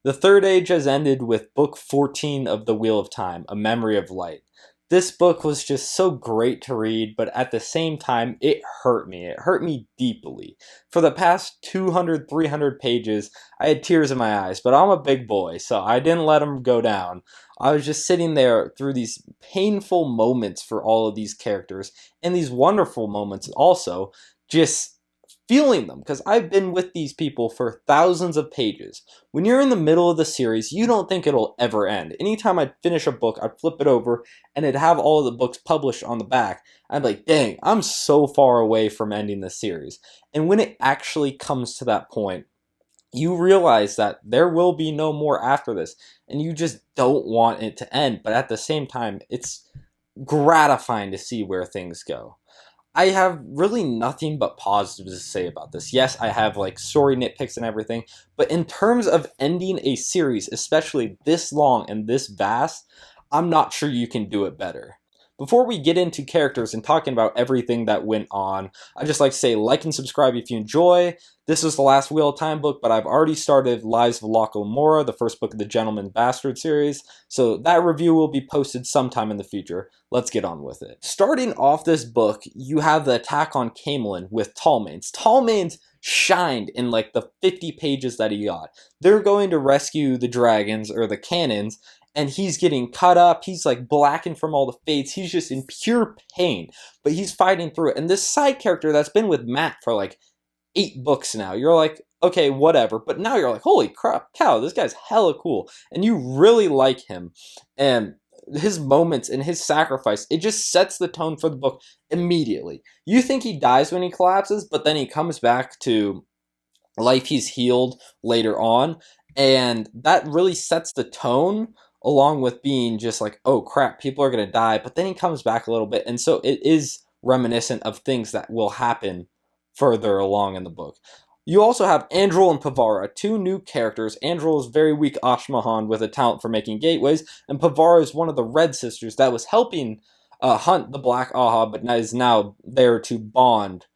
The Third Age has ended with Book 14 of The Wheel of Time, A Memory of Light. This book was just so great to read, but at the same time, it hurt me. It hurt me deeply. For the past 200, 300 pages, I had tears in my eyes, but I'm a big boy, so I didn't let them go down. I was just sitting there through these painful moments for all of these characters, and these wonderful moments also, just feeling them, because I've been with these people for thousands of pages. When you're in the middle of the series, you don't think it'll ever end. Anytime I'd finish a book, I'd flip it over, and it'd have all of the books published on the back. I'd be like, dang, I'm so far away from ending this series. And when it actually comes to that point, you realize that there will be no more after this, and you just don't want it to end. But at the same time, it's gratifying to see where things go. I have really nothing but positives to say about this. Yes, I have like story nitpicks and everything, but in terms of ending a series, especially this long and this vast, I'm not sure you can do it better. Before we get into characters and talking about everything that went on, I'd just like to say like and subscribe if you enjoy. This is the last Wheel of Time book, but I've already started Lives of Logain, the first book of the Gentleman Bastard series, so that review will be posted sometime in the future. Let's get on with it. Starting off this book, you have the attack on Camelin with Tallmanes. Tallmanes shined in like the 50 pages that he got. They're going to rescue the dragons, or the cannons, and he's getting cut up, he's like blackened from all the fates, he's just in pure pain, but he's fighting through it. And this side character that's been with Matt for like 8 books now, you're like, okay, whatever, but now you're like, holy crap, cow, this guy's hella cool, and you really like him, and his moments and his sacrifice, it just sets the tone for the book immediately. You think he dies when he collapses, but then he comes back to life, he's healed later on, and that really sets the tone, along with being just like, oh crap, people are going to die, but then he comes back a little bit, and so it is reminiscent of things that will happen further along in the book. You also have Andrel and Pavara, 2 new characters. Andrel is very weak Ashmahan with a talent for making gateways, and Pavara is one of the Red Sisters that was helping hunt the Black Aha, but is now there to bond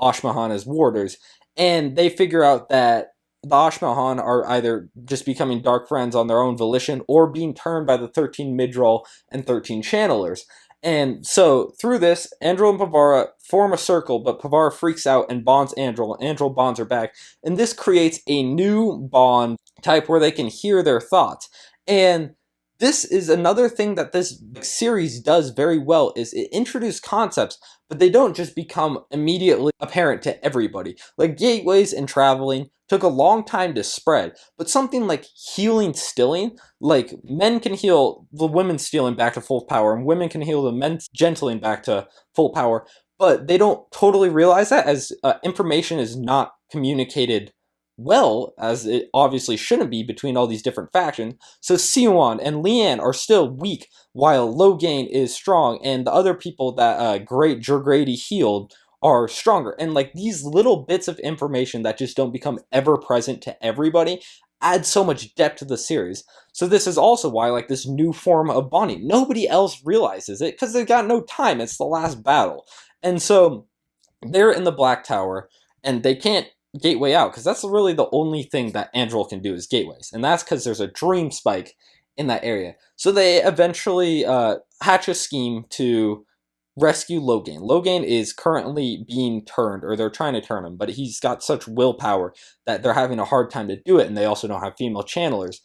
Ashmahan as warders, and they figure out that the Ashmahan are either just becoming dark friends on their own volition or being turned by the 13 Midral and 13 Channelers. And so, through this, Andrel and Pavara form a circle, but Pavara freaks out and bonds Andrel, and Andrel bonds her back. And this creates a new bond type where they can hear their thoughts. And this is another thing that this series does very well, is it introduces concepts, but they don't just become immediately apparent to everybody. Like gateways and traveling took a long time to spread, but something like healing stilling, like men can heal the women stealing back to full power, and women can heal the men gentling back to full power, but they don't totally realize that, as information is not communicated well, as it obviously shouldn't be between all these different factions. So Siwan and Leanne are still weak, while Logain is strong, and the other people that Great Jurgrady healed are stronger. And like these little bits of information that just don't become ever present to everybody add so much depth to the series. So this is also why like this new form of bonding, nobody else realizes it because they've got no time. It's the last battle. And so they're in the Black Tower, and they can't gateway out, because that's really the only thing that Andrel can do is gateways, and that's because there's a dream spike in that area. So they eventually hatch a scheme to rescue Logain. Logain is currently being turned, or they're trying to turn him, but he's got such willpower that they're having a hard time to do it, and they also don't have female channelers.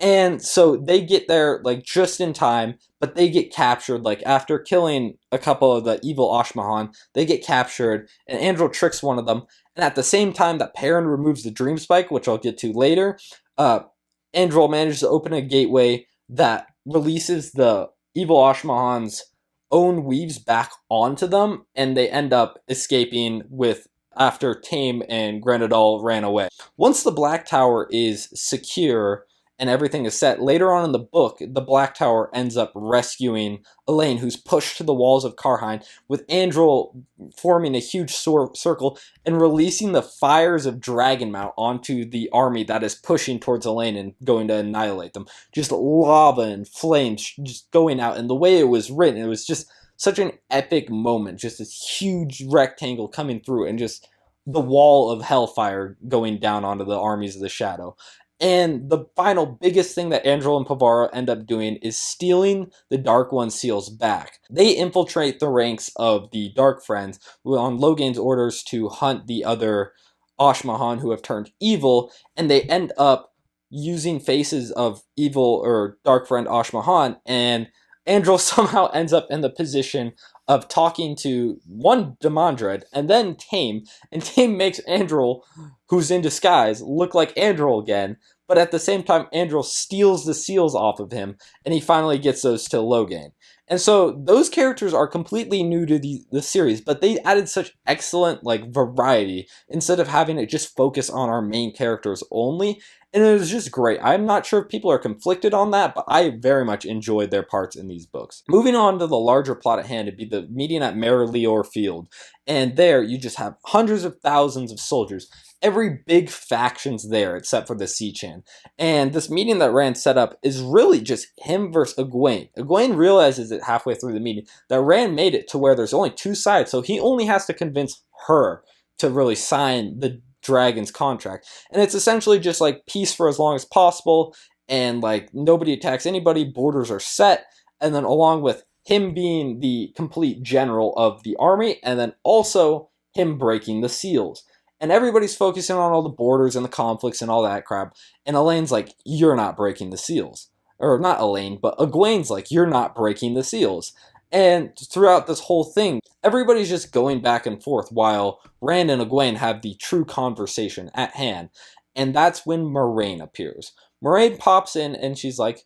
And so they get there like just in time, but they get captured. Like after killing a couple of the evil Ashmahan, they get captured, and Andrel tricks one of them. And at the same time that Perrin removes the Dream Spike, which I'll get to later, Andrel manages to open a gateway that releases the evil Ashmahan's own weaves back onto them, and they end up escaping with after Tame and Grenadal ran away. Once the Black Tower is secure and everything is set, later on in the book, the Black Tower ends up rescuing Elayne, who's pushed to the walls of Karheim, with Andrel forming a huge circle and releasing the fires of Dragonmount onto the army that is pushing towards Elayne and going to annihilate them. Just lava and flames just going out, and the way it was written, it was just such an epic moment, just this huge rectangle coming through, and just the wall of hellfire going down onto the armies of the shadow. And the final biggest thing that Andral and Pavara end up doing is stealing the Dark One seals back. They infiltrate the ranks of the Dark Friends on Logain's orders to hunt the other Ashmahan who have turned evil, and they end up using faces of evil or Dark Friend Ashmahan, and Andral somehow ends up in the position of talking to one Demandred and then Tame, and Tame makes Andral, who's in disguise, look like Andral again, but at the same time Andral steals the seals off of him, and he finally gets those to Logain. And so those characters are completely new to the series, but they added such excellent variety instead of having it just focus on our main characters only. And it was just great. I'm not sure if people are conflicted on that, but I very much enjoyed their parts in these books. Moving on to the larger plot at hand, it'd be the meeting at Merrilor Field. And there you just have hundreds of thousands of soldiers. Every big faction's there except for the Seanchan. And this meeting that Rand set up is really just him versus Egwene. Egwene realizes it halfway through the meeting that Rand made it to where there's only two sides, so he only has to convince her to really sign the dragon's contract. And it's essentially just peace for as long as possible, and nobody attacks anybody, borders are set, and then along with him being the complete general of the army, and then also him breaking the seals. And everybody's focusing on all the borders and the conflicts and all that crap. And Elayne's like, you're not breaking the seals. Or not Elayne, but Egwene's like, you're not breaking the seals. And throughout this whole thing, everybody's just going back and forth while Rand and Egwene have the true conversation at hand. And that's when Moiraine appears. Moiraine pops in and she's like,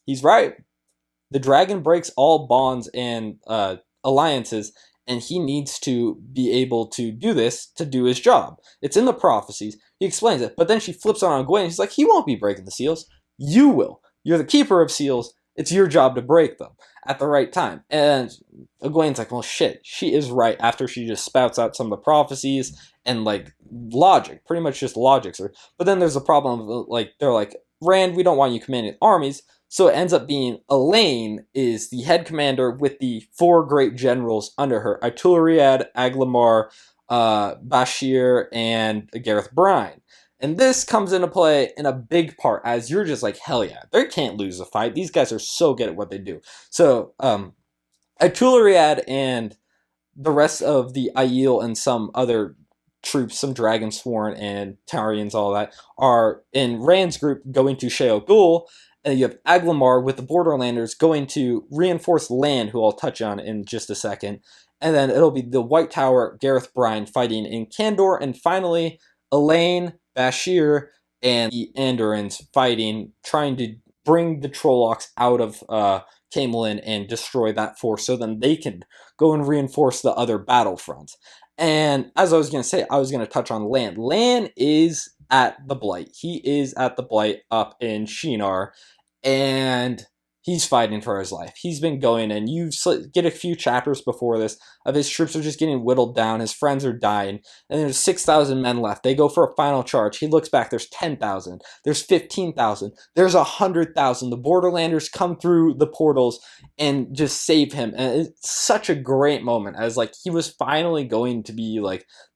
he's right. The dragon breaks all bonds and alliances, and he needs to be able to do this to do his job. It's in the prophecies. He explains it, but then she flips on Egwene. He's like, he won't be breaking the seals. You will. You're the keeper of seals. It's your job to break them at the right time. And Egwene's like, well, shit, she is right, after she just spouts out some of the prophecies and logic, pretty much just logics her. But then there's a problem of they're like, Rand, we don't want you commanding armies. So it ends up being Elayne is the head commander with the four great generals under her: Aitulariad, Aglamar, Bashir, and Gareth Brine. And this comes into play in a big part, as you're just like, hell yeah, they can't lose a fight. These guys are so good at what they do. So Aitulariad and the rest of the Aiel and some other troops, some Dragonsworn and Tarians, all that, are in Rand's group going to Sheol Ghul. And you have Aglamar with the Borderlanders going to reinforce Lan, who I'll touch on in just a second. And then it'll be the White Tower, Gareth Brine fighting in Kandor. And finally, Elayne, Bashir, and the Andorans fighting, trying to bring the Trollocs out of Camelin and destroy that force so then they can go and reinforce the other battlefronts. And as I was going to say, I was going to touch on Lan. Lan is at the Blight. He is at the Blight up in Shinar, and he's fighting for his life. He's been going, and you get a few chapters before this of his troops are just getting whittled down. His friends are dying, and there's 6,000 men left. They go for a final charge. He looks back. There's 10,000. There's 15,000. There's 100,000. The Borderlanders come through the portals and just save him. And it's such a great moment, as he was finally going to be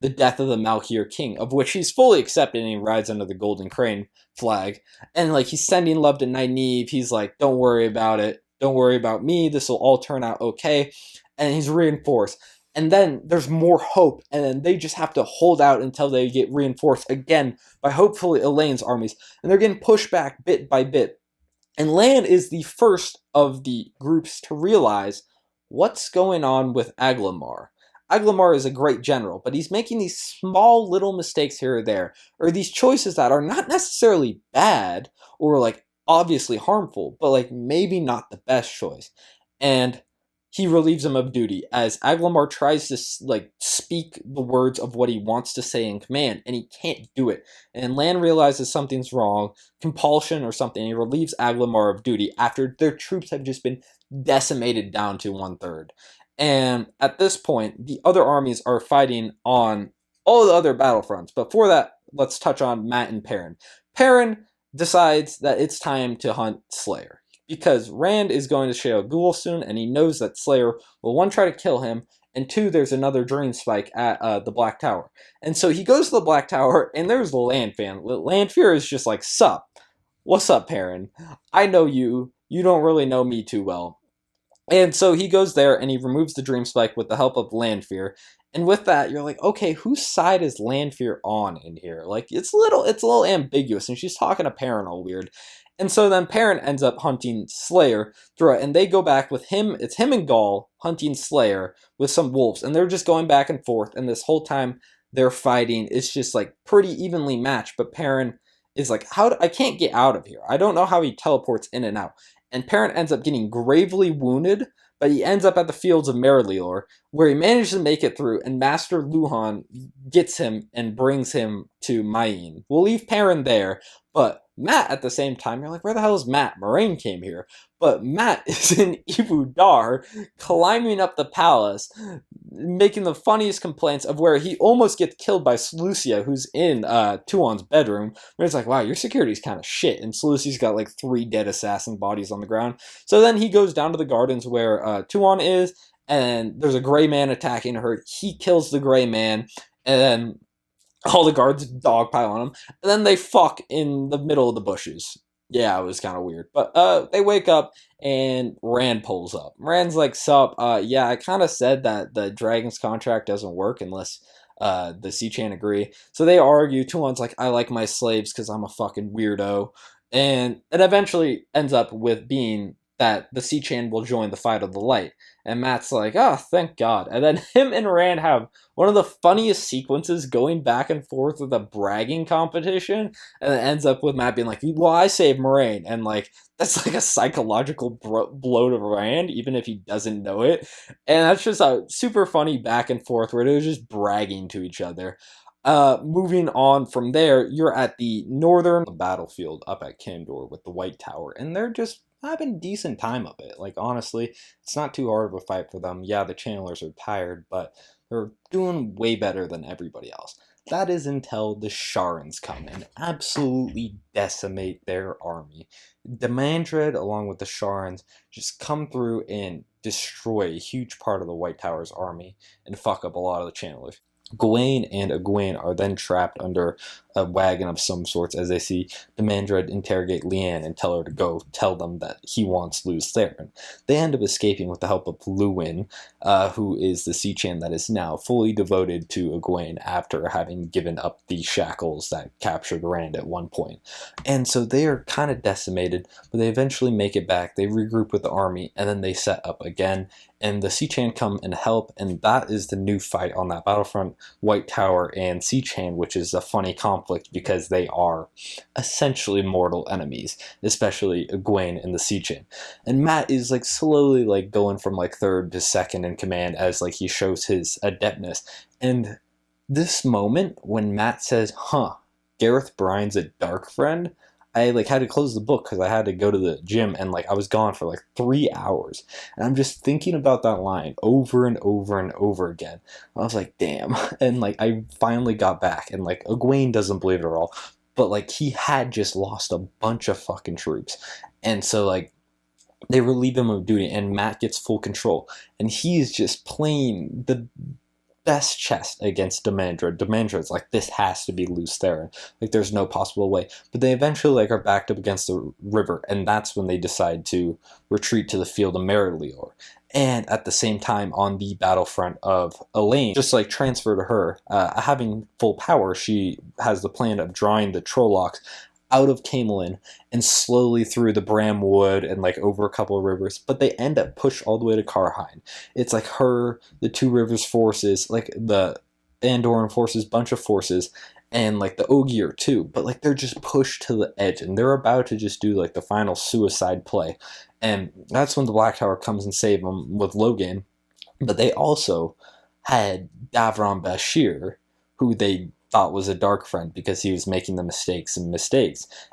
the death of the Malkier King, of which he's fully accepted, and he rides under the Golden Crane flag. And he's sending love to Nynaeve. He's like, don't worry about it. Don't worry about me. This will all turn out okay. And he's reinforced. And then there's more hope. And then they just have to hold out until they get reinforced again by hopefully Elayne's armies. And they're getting pushed back bit by bit. And Lan is the first of the groups to realize what's going on with Aglamar. Aglamar is a great general, but he's making these small little mistakes here or there, or these choices that are not necessarily bad or obviously harmful, but maybe not the best choice. And he relieves him of duty as Aglamar tries to speak the words of what he wants to say in command, and he can't do it. And Lan realizes something's wrong, compulsion or something. He relieves Aglamar of duty after their troops have just been decimated down to 1/3. And at this point, the other armies are fighting on all the other battlefronts. But for that, let's touch on Mat and Perrin. Perrin decides that it's time to hunt Slayer, because Rand is going to Sheol Ghul soon, and he knows that Slayer will, one, try to kill him, and 2, there's another dream spike at the Black Tower. And so he goes to the Black Tower, and there's the Lanfear is just like, sup, what's up, Perrin? I know you. You don't really know me too well. And so he goes there and he removes the Dream Spike with the help of Lanfear. And with that, you're like, okay, whose side is Lanfear on in here? Like, it's a little ambiguous, and she's talking to Perrin all weird. And so then Perrin ends up hunting Slayer through it, and they go back with him. It's him and Gaul hunting Slayer with some wolves, and they're just going back and forth. And this whole time they're fighting, it's just like pretty evenly matched. But Perrin is like, I can't get out of here. I don't know how he teleports in and out. And Perrin ends up getting gravely wounded, but he ends up at the fields of Merrilor, where he manages to make it through, and Master Luhan gets him and brings him to Mayene. We'll leave Perrin there, but Matt, at the same time, you're like, where the hell is Matt? Moraine came here. But Matt is in Ibu Dar, climbing up the palace, making the funniest complaints of where he almost gets killed by Seleucia, who's in Tuon's bedroom, where it's like, wow, your security's kind of shit, and Seleucia's got like 3 dead assassin bodies on the ground. So then he goes down to the gardens where Tuon is, and there's a gray man attacking her. He kills the gray man, and then all the guards dogpile on him, and then they fuck in the middle of the bushes. Yeah, it was kind of weird. But they wake up, and Rand pulls up. Rand's like, sup, yeah, I kind of said that the Dragon's contract doesn't work unless the Seanchan agree. So they argue. Tuon's like, I like my slaves because I'm a fucking weirdo. And it eventually ends up with being that the Seanchan will join the fight of the light. And Matt's like, oh, thank God. And then him and Rand have one of the funniest sequences going back and forth with a bragging competition. And it ends up with Matt being like, well, I saved Moraine. And like, that's like a psychological blow to Rand, even if he doesn't know it. And that's just a super funny back and forth where they're just bragging to each other. Moving on from there, you're at the northern battlefield up at Kandor with the White Tower. And they're just having a decent time of it. Like, honestly, it's not too hard of a fight for them. Yeah, the channelers are tired, but they're doing way better than everybody else. That is until the Sharans come and absolutely decimate their army. Demandred, along with the Sharans, just come through and destroy a huge part of the White Tower's army and fuck up a lot of the channelers. Gawain and Egwene are then trapped under a wagon of some sorts as they see Demandred interrogate Leanne and tell her to go tell them that he wants Lews Theron. They end up escaping with the help of Luwin, who is the Seanchan that is now fully devoted to Egwene after having given up the shackles that captured Rand at one point. And so they are kind of decimated, but they eventually make it back. They regroup with the army, and then they set up again. And the Seanchan come and help, and that is the new fight on that battlefront, White Tower and Seanchan, which is a funny conflict because they are essentially mortal enemies, especially Egwene and the Seanchan. And Matt is like slowly like going from like 3rd to 2nd in command as like he shows his adeptness. And this moment when Matt says, Gareth Bryne's a dark friend, I like had to close the book because I had to go to the gym, and like I was gone for like 3 hours, and I'm just thinking about that line over and over and over again. I was like, damn. And like I finally got back, and like Egwene doesn't believe it at all, but like he had just lost a bunch of fucking troops, and so like they relieve him of duty, and Matt gets full control, and he's just playing the best chest against Demandred. Demandred's like, this has to be Lews Theron. Like, there's no possible way. But they eventually like are backed up against the river, and that's when they decide to retreat to the field of Merrilor. And at the same time, on the battlefront of Elayne, just like transfer to her, having full power, she has the plan of drawing the Trollocs out of Camelin and slowly through the Bramwood and like over a couple of rivers, but they end up pushed all the way to Karheim. It's like her, the Two Rivers forces, like the Andoran forces, bunch of forces, and like the Ogier too, but like they're just pushed to the edge and they're about to just do like the final suicide play. And that's when the Black Tower comes and saves them with Logain. But they also had Davron Bashir, who they thought was a dark friend because he was making the mistakes.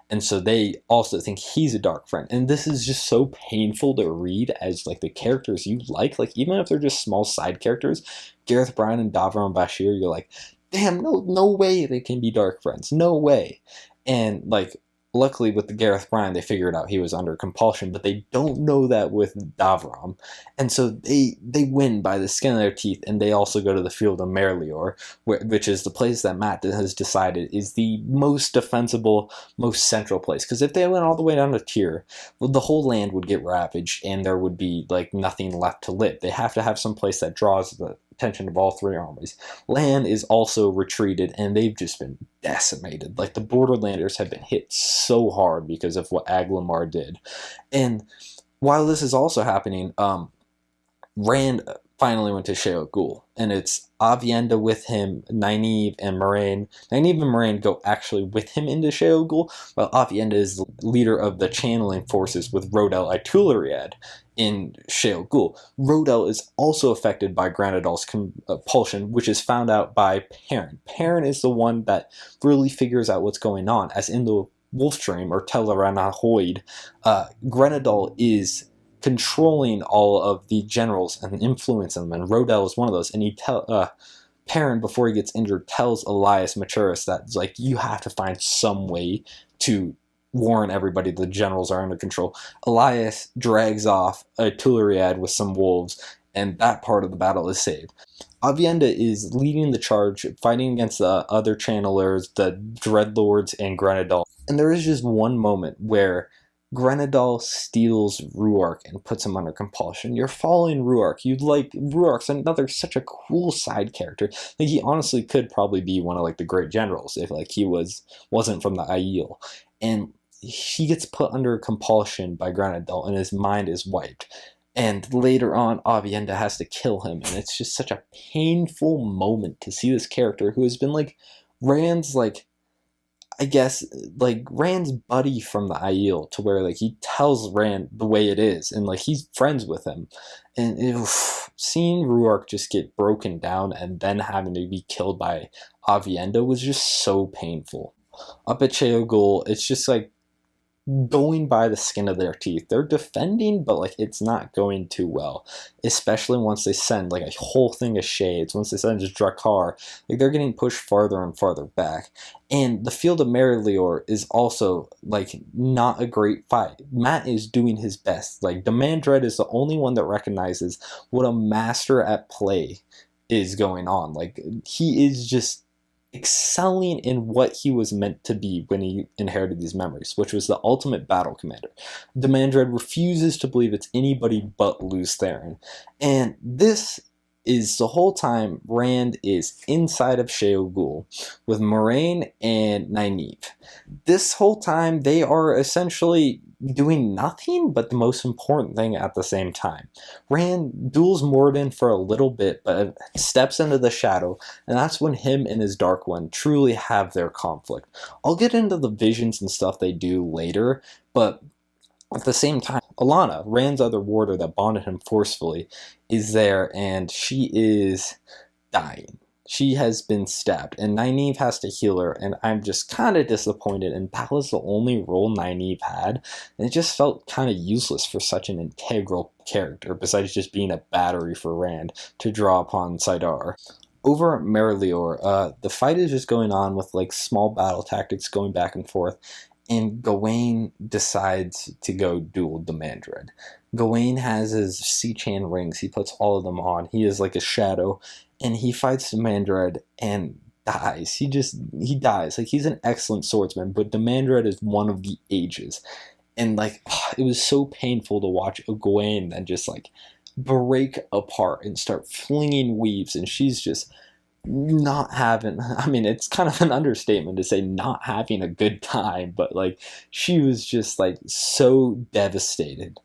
And so they also think he's a dark friend. And this is just so painful to read as like the characters you like even if they're just small side characters, Gareth Bryne and Davron Bashir, you're like, damn, no way they can be dark friends. No way. And like Luckily, with the Gareth Bryan, they figured out he was under compulsion, but they don't know that with Davram. And so they win by the skin of their teeth, and they also go to the field of Merrilor, which is the place that Matt has decided is the most defensible, most central place. Because if they went all the way down to Tyr, well, the whole land would get ravaged, and there would be like nothing left to live. They have to have some place that draws the attention of all three armies. Lan is also retreated, and they've just been decimated. Like, the Borderlanders have been hit so hard because of what Aglamar did. And while this is also happening, Rand finally went to Sheol Ghul, and it's Aviendha with him, Nynaeve and Moiraine. Nynaeve and Moiraine go actually with him into Sheol Ghul, while Aviendha is the leader of the channeling forces with Rodel Itulariad in Sheol Ghul. Rodel is also affected by Granadal's compulsion, which is found out by Perrin. Perrin is the one that really figures out what's going on, as in the Wolfstream, or Tel'aran'rhiod, Grenadal is controlling all of the generals and influencing them, and Rodel is one of those. And Perrin, before he gets injured, tells Elias Maturus that, like, you have to find some way to warn everybody the generals are under control. Elias drags off a Tulariad with some wolves, and that part of the battle is saved. Aviendha is leading the charge, fighting against the other channelers, the Dreadlords, and Grenadal. And there is just one moment where Grenadal steals Ruark and puts him under compulsion. You're following Ruark. Ruark's another such a cool side character. Like, he honestly could probably be one of, like, the great generals if, like, he wasn't from the Aiel. And he gets put under compulsion by Grenadal, and his mind is wiped. And later on, Aviendha has to kill him, and it's just such a painful moment to see this character who has been, like, Rand's, like, I guess, like, Rand's buddy from the Aiel, to where, like, he tells Rand the way it is, and, like, he's friends with him. And seeing Ruark just get broken down and then having to be killed by Aviendha was just so painful. Up at Sheol Ghul, it's just, like, going by the skin of their teeth. They're defending, but, like, it's not going too well. Especially once they send, like, a whole thing of shades. Once they send just Drakkar, like, they're getting pushed farther and farther back. And the field of Merrilor is also, like, not a great fight. Matt is doing his best. Like, Demandred is the only one that recognizes what a master at play is going on. Like, he is just excelling in what he was meant to be when he inherited these memories, which was the ultimate battle commander. Demandred refuses to believe it's anybody but Lews Therin. And this is the whole time Rand is inside of Sheol Ghul with Moiraine and Nynaeve. This whole time they are essentially doing nothing but the most important thing at the same time. Rand duels Moradin for a little bit, but steps into the shadow, and that's when him and his Dark One truly have their conflict. I'll get into the visions and stuff they do later, but at the same time, Alanna, Rand's other warder that bonded him forcefully, is there, and she is dying. She has been stabbed, and Nynaeve has to heal her, and I'm just kind of disappointed, and that was the only role Nynaeve had, and it just felt kind of useless for such an integral character, besides just being a battery for Rand to draw upon Saidar. Over at Merrilor, the fight is just going on with, like, small battle tactics going back and forth, and Gawain decides to go duel Demandred. Gawain has his Seanchan rings. He puts all of them on. He is like a shadow, and he fights Demandred and dies. He dies. Like, he's an excellent swordsman, but Demandred is one of the ages. And, like, it was so painful to watch Gawain then just, like, break apart and start flinging weaves, and she's just not having, I mean, it's kind of an understatement to say not having a good time, but, like, she was just, like, so devastated.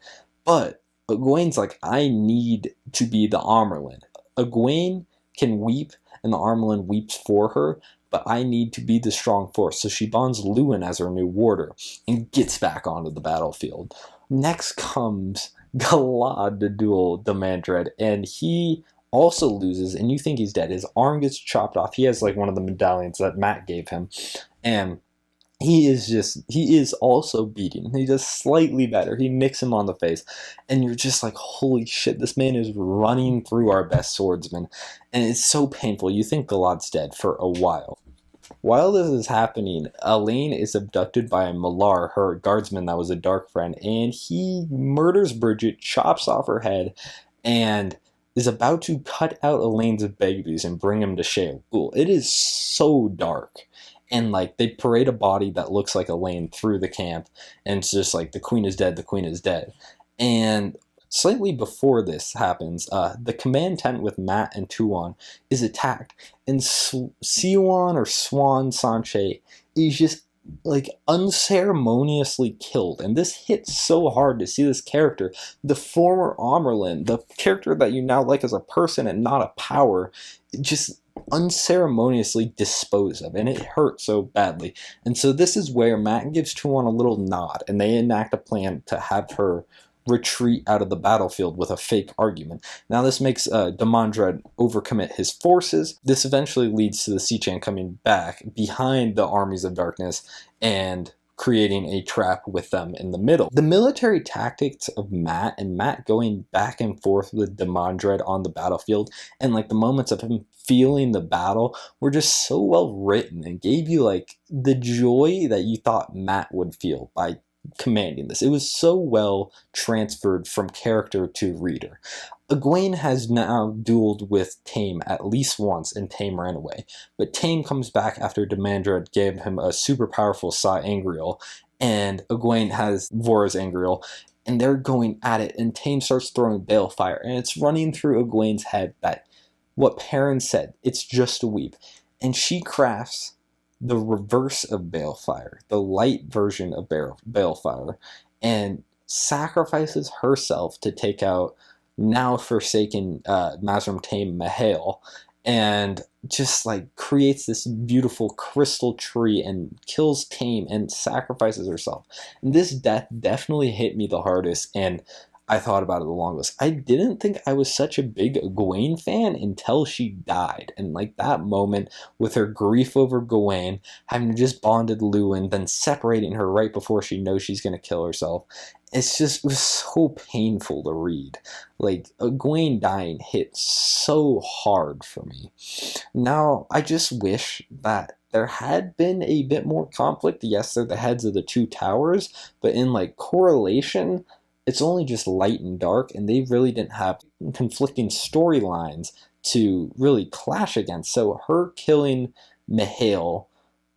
But Egwene's like, I need to be the Amyrlin. Egwene can weep, and the Amyrlin weeps for her, but I need to be the strong force. So she bonds Luwin as her new warder and gets back onto the battlefield. Next comes Galad to duel Demandred, and he also loses, and you think he's dead. His arm gets chopped off. He has, like, one of the medallions that Matt gave him, and he is also beaten. He does slightly better. He nicks him on the face, and you're just like, holy shit, this man is running through our best swordsman, and it's so painful. You think Galad's dead for a while. While this is happening, Elayne is abducted by Merrilor, her guardsman that was a dark friend, and he murders Bridget, chops off her head, and is about to cut out Elaine's babies and bring him to Sheol Ghul. It is so dark. And like they parade a body that looks like Elayne through the camp, and it's just like the queen is dead, the queen is dead. And slightly before this happens, the command tent with Mat and Tuon is attacked, and Siouan or Swan Sanche is just like unceremoniously killed. And this hits so hard to see this character, the former Amyrlin, the character that you now like as a person and not a power, just unceremoniously disposed of, and it hurt so badly. And so this is where Mat gives Tuon a little nod, and they enact a plan to have her retreat out of the battlefield with a fake argument. Now this makes Demandred overcommit his forces. This eventually leads to the Seanchan coming back behind the armies of darkness and creating a trap with them in the middle. The military tactics of Mat and Mat going back and forth with Demandred on the battlefield, and like the moments of him feeling the battle, were just so well written and gave you like the joy that you thought Mat would feel by commanding this. It was so well transferred from character to reader. Egwene has now dueled with Tame at least once, and Tame ran away. But Tame comes back after Demandred gave him a super powerful Sa-Angreal, and Egwene has Vora's Angreal, and they're going at it, and Tame starts throwing Balefire, and it's running through Egwene's head that what Perrin said, it's just a weep. And she crafts the reverse of Balefire, the light version of Balefire, and sacrifices herself to take out now forsaken Mazrim Taim Mahale, and just like creates this beautiful crystal tree and kills Tame and sacrifices herself. And this death definitely hit me the hardest, and I thought about it the longest. I didn't think I was such a big Egwene fan until she died. And like that moment with her grief over Gawain, having just bonded Luwin, then separating her right before she knows she's going to kill herself. It was so painful to read. Like, Egwene dying hit so hard for me. Now, I just wish that there had been a bit more conflict. Yes, they're the heads of the two towers, but in like correlation, it's only just light and dark, and they really didn't have conflicting storylines to really clash against. So her killing Mahale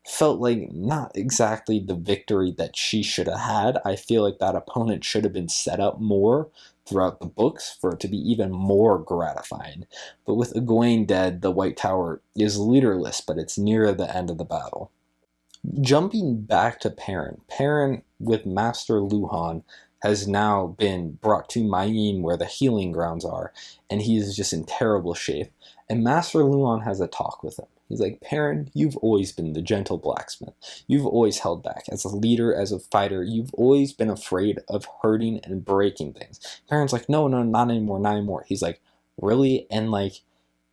felt like not exactly the victory that she should have had. I feel like that opponent should have been set up more throughout the books for it to be even more gratifying. But with Egwene dead, the White Tower is leaderless, but it's near the end of the battle. Jumping back to Perrin, Perrin with Master Luhan has now been brought to Mayene where the healing grounds are, and he is just in terrible shape. And Master Luhan has a talk with him. He's like, Perrin, you've always been the gentle blacksmith. You've always held back. As a leader, as a fighter, you've always been afraid of hurting and breaking things. Perrin's like, no, not anymore, not anymore. He's like, really? And like,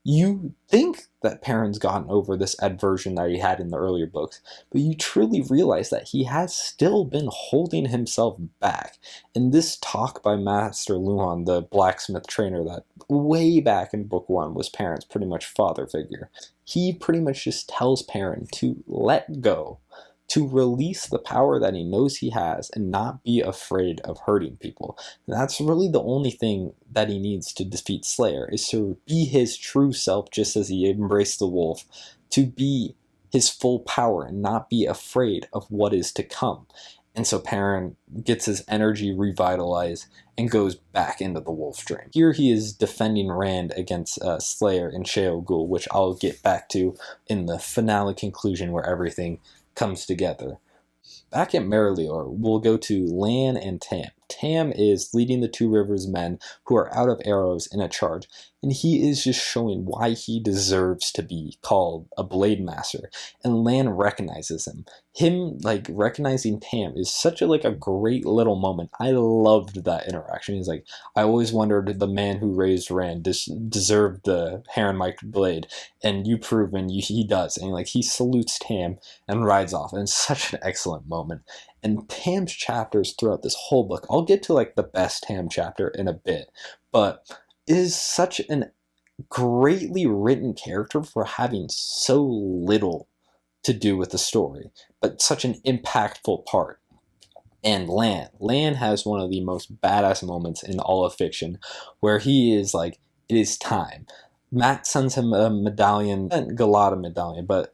you think that Perrin's gotten over this aversion that he had in the earlier books, but you truly realize that he has still been holding himself back. And this talk by Master Luhan, the blacksmith trainer that way back in book 1 was Perrin's pretty much father figure, he pretty much just tells Perrin to let go, to release the power that he knows he has and not be afraid of hurting people. And that's really the only thing that he needs to defeat Slayer, is to be his true self just as he embraced the wolf, to be his full power and not be afraid of what is to come. And so Perrin gets his energy revitalized and goes back into the wolf dream. Here he is defending Rand against Slayer and Sheol Ghul, which I'll get back to in the finale conclusion where everything comes together. Back at Merrilor, we'll go to Lan and Tam. Tam is leading the Two Rivers men who are out of arrows in a charge, and he is just showing why he deserves to be called a Blade Master. And Lan recognizes him. Him like recognizing Tam is such a great little moment. I loved that interaction. He's like, I always wondered the man who raised Rand deserved the Heron Mike Blade, and you proven he does. And like he salutes Tam and rides off, and it's such an excellent moment. And Tam's chapters throughout this whole book, I'll get to like the best Tam chapter in a bit, but it is such an greatly written character for having so little to do with the story, but such an impactful part. And Lan has one of the most badass moments in all of fiction, where he is like, it is time. Matt sends him a medallion, not Galata medallion, but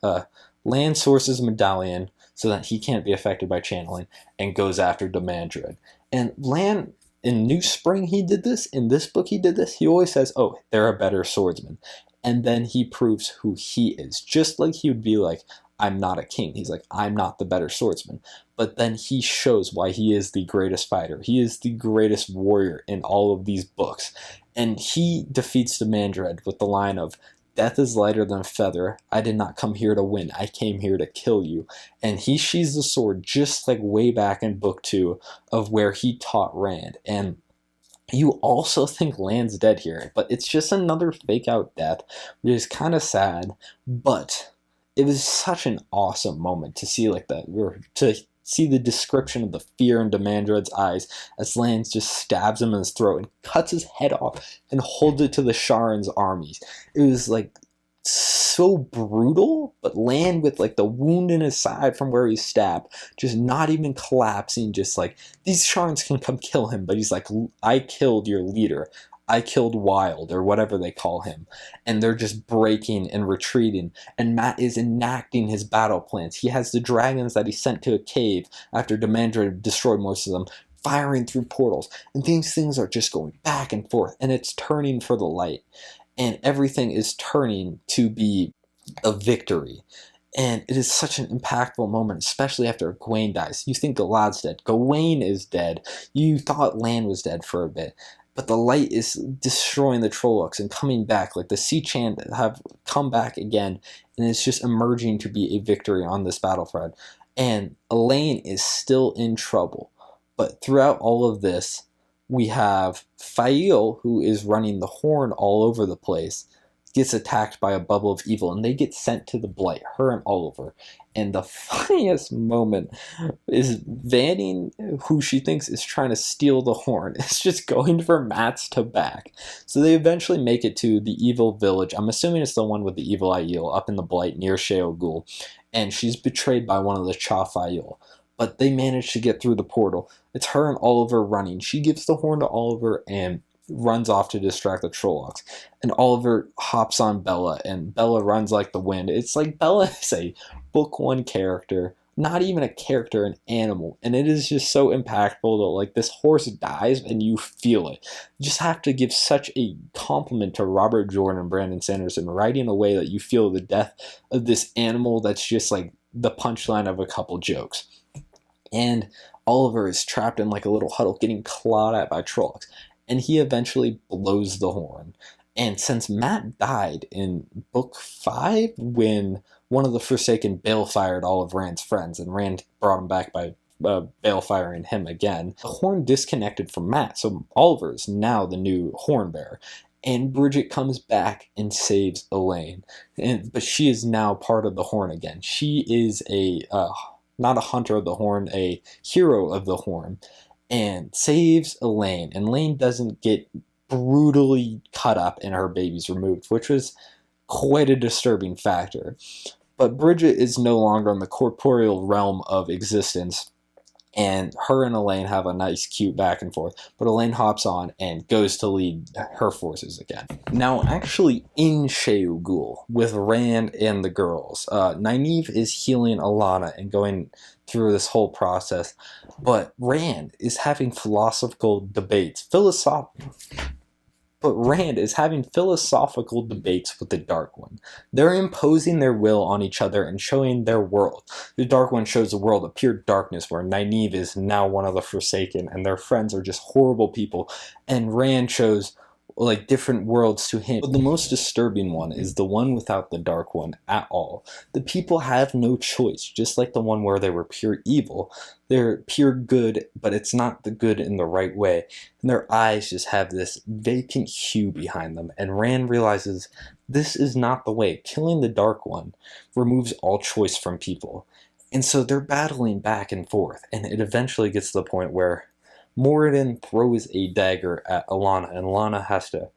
Lan sources a medallion so that he can't be affected by channeling, and goes after Demandred. And Lan, in New Spring he did this, in this book he did this, he always says, oh, they're a better swordsman. And then he proves who he is, just like he would be like, I'm not a king. He's like, I'm not the better swordsman. But then he shows why he is the greatest fighter. He is the greatest warrior in all of these books. And he defeats Demandred with the line of, death is lighter than a feather. I did not come here to win. I came here to kill you. And he sheathes the sword just like way back in book 2 of where he taught Rand. And you also think Lan's dead here, but it's just another fake out death, which is kind of sad, but it was such an awesome moment to see like that, or to see the description of the fear in Demandred's eyes as Lan just stabs him in his throat and cuts his head off and holds it to the Sharon's armies. It was like so brutal, but Lan with like the wound in his side from where he's stabbed, just not even collapsing, just like, these Sharns can come kill him, but he's like, I killed your leader. I killed Wild, or whatever they call him. And they're just breaking and retreating. And Matt is enacting his battle plans. He has the dragons that he sent to a cave after Demandred destroyed most of them, firing through portals. And these things are just going back and forth. And it's turning for the light. And everything is turning to be a victory. And it is such an impactful moment, especially after Egwene dies. You think Galad's dead. Gawain is dead. You thought Lan was dead for a bit. But the light is destroying the Trollocs and coming back. Like the Seanchan have come back again. And it's just emerging to be a victory on this battlefront. And Elayne is still in trouble. But throughout all of this, we have Fail, who is running the horn all over the place, gets attacked by a bubble of evil, and they get sent to the Blight, her and Oliver. And the funniest moment is Vanning, who she thinks is trying to steal the horn, is just going for Matt's tobacco. So they eventually make it to the evil village. I'm assuming it's the one with the evil Aiel up in the Blight near Sheol, and she's betrayed by one of the Chafail. But they manage to get through the portal. It's her and Oliver running. She gives the horn to Oliver and runs off to distract the Trollocs. And Oliver hops on Bella, and Bella runs like the wind. It's like Bella is a book 1 character, not even a character, an animal. And it is just so impactful that like this horse dies and you feel it. You just have to give such a compliment to Robert Jordan and Brandon Sanderson, writing a way that you feel the death of this animal that's just like the punchline of a couple jokes. And Oliver is trapped in like a little huddle getting clawed at by Trollocs. And he eventually blows the horn. And since Matt died in book 5, when one of the Forsaken bail-fired all of Rand's friends, and Rand brought him back by bail-firing him again, the horn disconnected from Matt, so Oliver is now the new horn bearer. And Bridget comes back and saves Elayne. But she is now part of the horn again. She is not a hunter of the horn, a hero of the horn, and saves Elayne. And Elayne doesn't get brutally cut up and her baby's removed, which was quite a disturbing factor. But Bridget is no longer in the corporeal realm of existence, and her and Elayne have a nice cute back and forth, but Elayne hops on and goes to lead her forces again. Now, actually in Sheol with Rand and the girls, Nynaeve is healing Alanna and going through this whole process, but Rand is having philosophical debates, philosophical debates with the Dark One. They're imposing their will on each other and showing their world. The Dark One shows the world of pure darkness, where Nynaeve is now one of the Forsaken, and their friends are just horrible people. And Rand shows like different worlds to him. But the most disturbing one is the one without the Dark One at all. The people have no choice, just like the one where they were pure evil. They're pure good, but it's not the good in the right way. And their eyes just have this vacant hue behind them. And Rand realizes this is not the way. Killing the Dark One removes all choice from people. And so they're battling back and forth. And it eventually gets to the point where Moradin throws a dagger at Alanna, and Alanna has to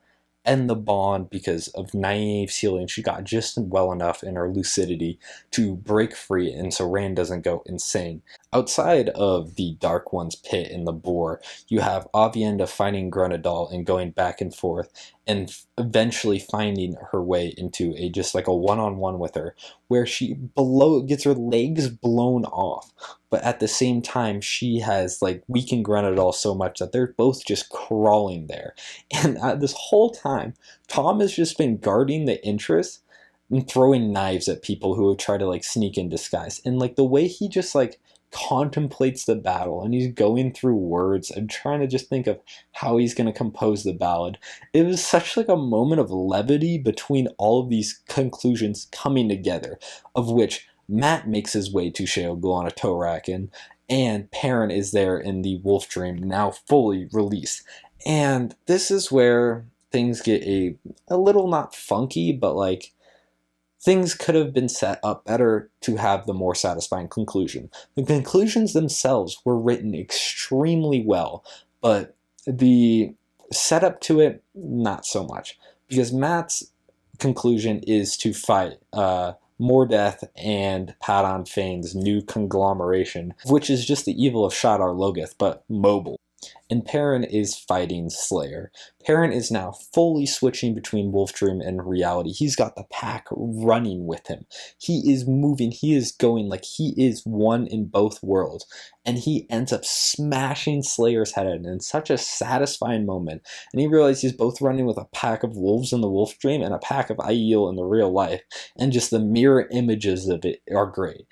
end the bond because of naive Sealing. She got just well enough in her lucidity to break free, and so Rand doesn't go insane. Outside of the Dark One's pit in the Boar, you have Aviendha fighting Grenadal and going back and forth, and eventually finding her way into a just like a one-on-one with her, where she gets her legs blown off, but at the same time she has like weakened Grenadal so much that they're both just crawling there. And this whole time, Tom has just been guarding the interest and throwing knives at people who would try to like sneak in disguise. And like the way he just like contemplates the battle, and he's going through words and trying to just think of how he's going to compose the ballad. It was such like a moment of levity between all of these conclusions coming together, of which Mat makes his way to Sheol on a Torakin, and Perrin is there in the Wolf Dream, now fully released. And this is where things get a little not funky, but like things could have been set up better to have the more satisfying conclusion. The conclusions themselves were written extremely well, but the setup to it, not so much. Because Mat's conclusion is to fight Mordeth and Padon Fain's new conglomeration, which is just the evil of Shadar Logoth, but mobile. And Perrin is fighting Slayer. Perrin is now fully switching between Wolfdream and reality. He's got the pack running with him. He is moving. He is going like he is one in both worlds. And he ends up smashing Slayer's head in such a satisfying moment. And he realizes he's both running with a pack of wolves in the Wolfdream and a pack of Aiel in the real life. And just the mirror images of it are great.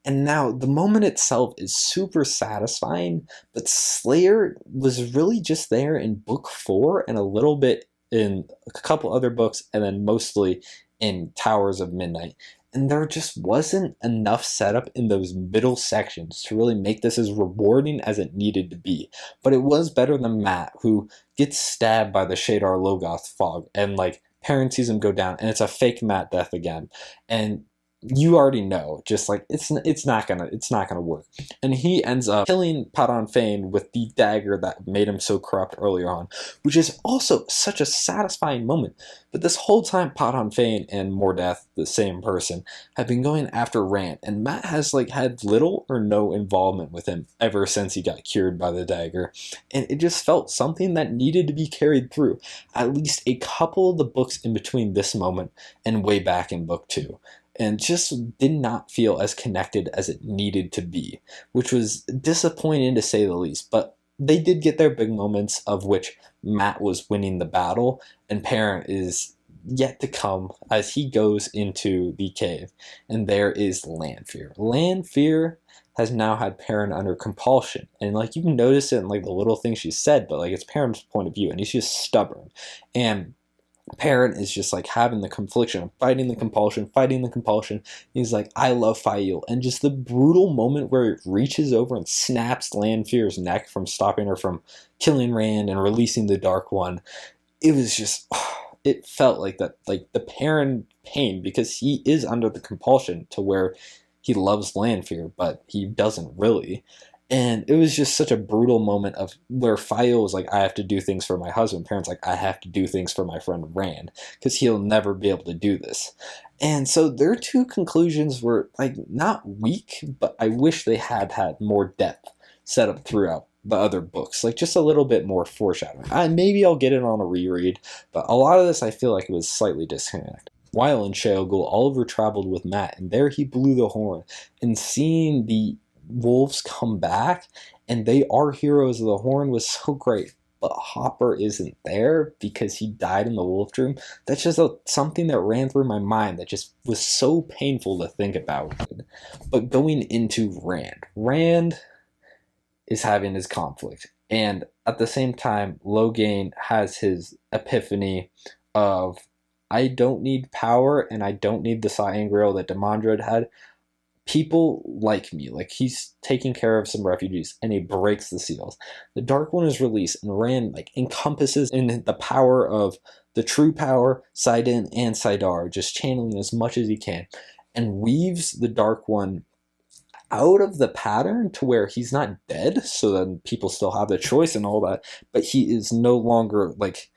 And now the moment itself is super satisfying, but Slayer was really just there in book 4 and a little bit in a couple other books, and then mostly in Towers of Midnight. And there just wasn't enough setup in those middle sections to really make this as rewarding as it needed to be. But it was better than Mat, who gets stabbed by the Shadar Logoth fog, and like Perrin sees him go down, and it's a fake Mat death again. And you already know, just like it's not gonna work. And he ends up killing Padon Fain with the dagger that made him so corrupt earlier on, which is also such a satisfying moment. But this whole time, Padon Fain and Mordeth, the same person, have been going after Rand, and Mat has like had little or no involvement with him ever since he got cured by the dagger. And it just felt something that needed to be carried through at least a couple of the books in between this moment and way back in book 2. And just did not feel as connected as it needed to be, which was disappointing to say the least. But they did get their big moments, of which Mat was winning the battle, and Perrin is yet to come as he goes into the cave, and there is Lanfear. Lanfear has now had Perrin under compulsion, and like you can notice it in like the little things she said, but like it's Perrin's point of view, and he's just stubborn. And Perrin is just like having the confliction, fighting the compulsion. He's like, I love Fail. And just the brutal moment where it reaches over and snaps Lanfear's neck from stopping her from killing Rand and releasing the Dark One. It was just, it felt like that, like the Perrin pain, because he is under the compulsion to where he loves Lanfear, but he doesn't really. And it was just such a brutal moment of where Fael was like, I have to do things for my husband. Perrin's like, I have to do things for my friend Rand, because he'll never be able to do this. And so their two conclusions were like not weak, but I wish they had had more depth set up throughout the other books, like just a little bit more foreshadowing. Maybe I'll get it on a reread, but a lot of this I feel like it was slightly disconnected. While in Sheol, Oliver traveled with Mat, and there he blew the horn, and seeing the wolves come back and they are heroes of the horn was so great. But Hopper isn't there because he died in the wolf dream. That's just something that ran through my mind that just was so painful to think about. But going into Rand is having his conflict, and at the same time Logain has his epiphany of, I don't need power and I don't need the Sangreal that Demandred had. People like me. Like, he's taking care of some refugees, and he breaks the seals. The Dark One is released, and Rand like encompasses in the power of the true power, Sidon and Sidar, just channeling as much as he can, and weaves the Dark One out of the pattern to where he's not dead, so then people still have the choice and all that, but he is no longer like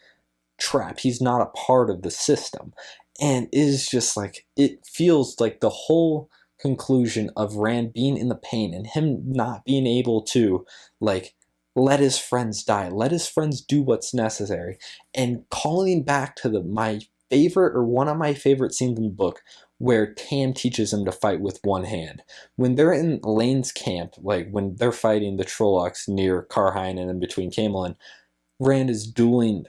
trap. He's not a part of the system. And it is just like, it feels like the whole conclusion of Rand being in the pain and him not being able to, like, let his friends die, let his friends do what's necessary, and calling back to my favorite, or one of my favorite scenes in the book, where Tam teaches him to fight with one hand. When they're in Elayne's camp, like when they're fighting the Trollocs near Karheim and in between Camelin, Rand is dueling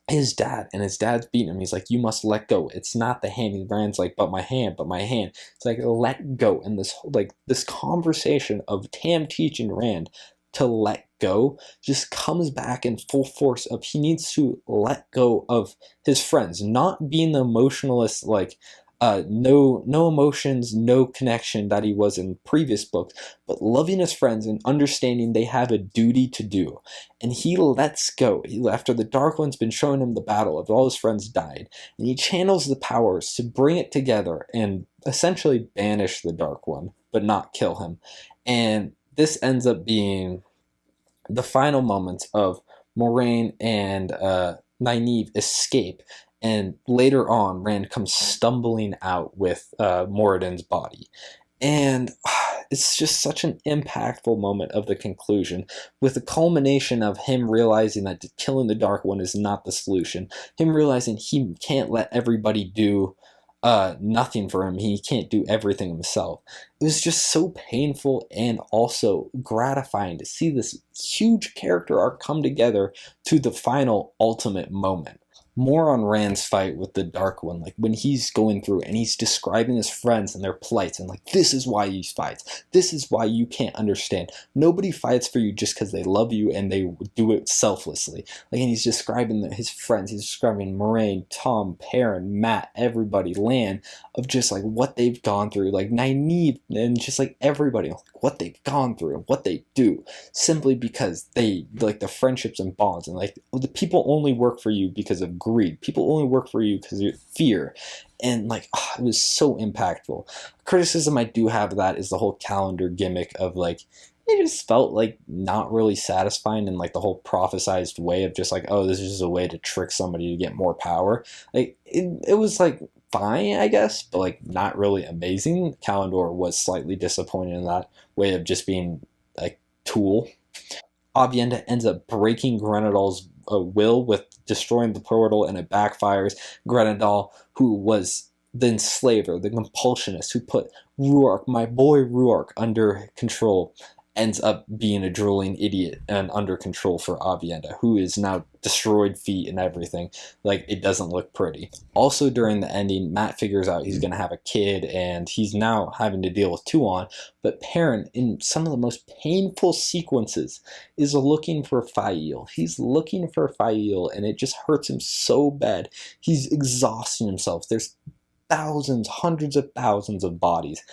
his dad, and his dad's beating him. He's like, you must let go. It's not the hand. And Rand's like, but my hand, but my hand. It's like, let go. And this conversation of Tam teaching Rand to let go just comes back in full force of he needs to let go of his friends, not being the emotionalist, like no emotions, no connection that he was in previous books, but loving his friends and understanding they have a duty to do. And he lets go. After the Dark One's been showing him the battle of all his friends died, and he channels the powers to bring it together and essentially banish the Dark One, but not kill him. And this ends up being the final moments of Moiraine and Nynaeve escape, and later on Rand comes stumbling out with Moradin's body. And it's just such an impactful moment of the conclusion, with the culmination of him realizing that killing the Dark One is not the solution, him realizing he can't let everybody do nothing for him. He can't do everything himself. It was just so painful and also gratifying to see this huge character arc come together to the final ultimate moment. More on Rand's fight with the Dark One, like when he's going through and he's describing his friends and their plights, and like, this is why he fights. This is why you can't understand. Nobody fights for you just because they love you and they do it selflessly. Like, and he's describing his friends. He's describing Moiraine, Tom, Perrin, Matt, everybody, Lan, of just like what they've gone through, like Nynaeve, and just like everybody, like what they've gone through and what they do, simply because they like the friendships and bonds, and like the people only work for you because of greed. People only work for you because of fear. And like, it was so impactful. Criticism I do have of that is the whole calendar gimmick of like, it just felt like not really satisfying in like the whole prophesized way of just like, oh, this is just a way to trick somebody to get more power. Like it was like fine, I guess, but like not really amazing. Calendar was slightly disappointed in that way of just being like tool. Aviendha ends up breaking Grenadal's will with destroying the portal, and it backfires. Grenadal, who was the enslaver, the compulsionist, who put Ruark, my boy Ruark, under control, ends up being a drooling idiot and under control for Aviendha, who is now destroyed feet and everything. Like, it doesn't look pretty. Also, during the ending, Matt figures out he's going to have a kid, and he's now having to deal with Tuon. But Perrin, in some of the most painful sequences, is looking for Fail. He's looking for Fail, and it just hurts him so bad. He's exhausting himself. There's thousands, hundreds of thousands of bodies.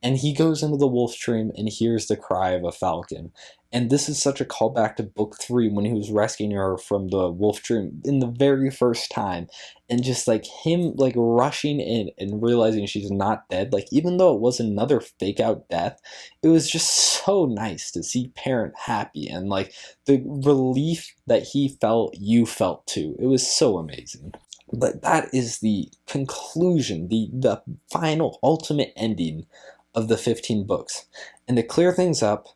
And he goes into the wolf stream and hears the cry of a falcon. And this is such a callback to book 3 when he was rescuing her from the wolf stream in the very first time. And just like him like rushing in and realizing she's not dead. Like, even though it was another fake out death, it was just so nice to see Perrin happy. And like the relief that he felt, you felt too. It was so amazing. But that is the conclusion, the final ultimate ending of the 15 books. And to clear things up,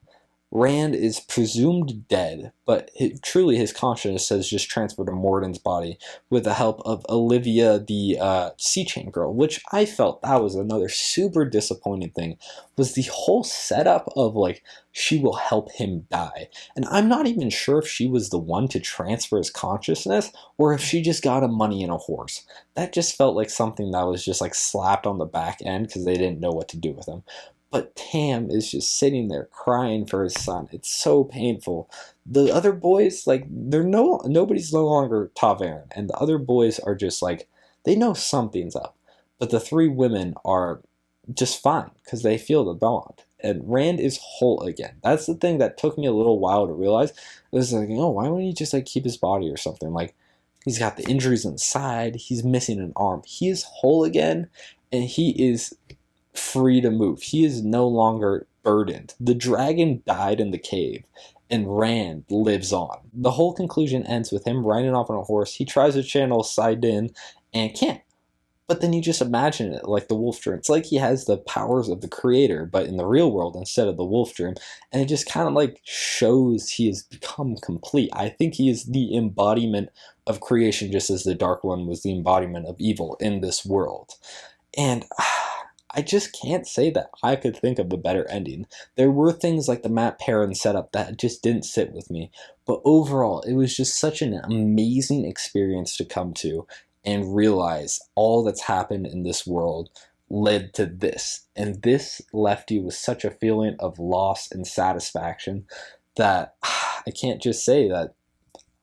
Rand is presumed dead, but truly his consciousness has just transferred to Moradin's body with the help of Olivia, the Seanchan girl, which I felt that was another super disappointing thing, was the whole setup of like, she will help him die. And I'm not even sure if she was the one to transfer his consciousness, or if she just got him money and a horse. That just felt like something that was just like slapped on the back end because they didn't know what to do with him. But Tam is just sitting there crying for his son. It's so painful. The other boys, like, nobody's no longer Tavern, and the other boys are just like, they know something's up. But the 3 women are just fine because they feel the bond. And Rand is whole again. That's the thing that took me a little while to realize. It was like, oh, why wouldn't he just like keep his body or something? Like, he's got the injuries on the side. He's missing an arm. He is whole again, and he is free to move. He is no longer burdened. The dragon died in the cave, and Rand lives on. The whole conclusion ends with him riding off on a horse. He tries to channel Sidin and can't. But then you just imagine it like the Wolf Dream. It's like he has the powers of the creator, but in the real world instead of the Wolf Dream. And it just kind of like shows he has become complete. I think he is the embodiment of creation, just as the Dark One was the embodiment of evil in this world. And I just can't say that I could think of a better ending. There were things like the Matt Perrin setup that just didn't sit with me. But overall, it was just such an amazing experience to come to and realize all that's happened in this world led to this. And this left you with such a feeling of loss and satisfaction that I can't just say that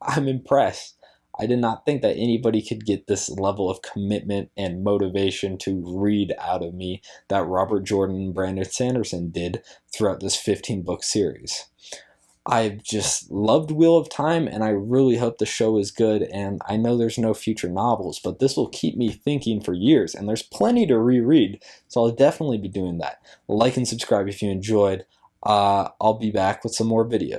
I'm impressed. I did not think that anybody could get this level of commitment and motivation to read out of me that Robert Jordan and Brandon Sanderson did throughout this 15-book series. I've just loved Wheel of Time, and I really hope the show is good, and I know there's no future novels, but this will keep me thinking for years, and there's plenty to reread, so I'll definitely be doing that. Like and subscribe if you enjoyed. I'll be back with some more videos.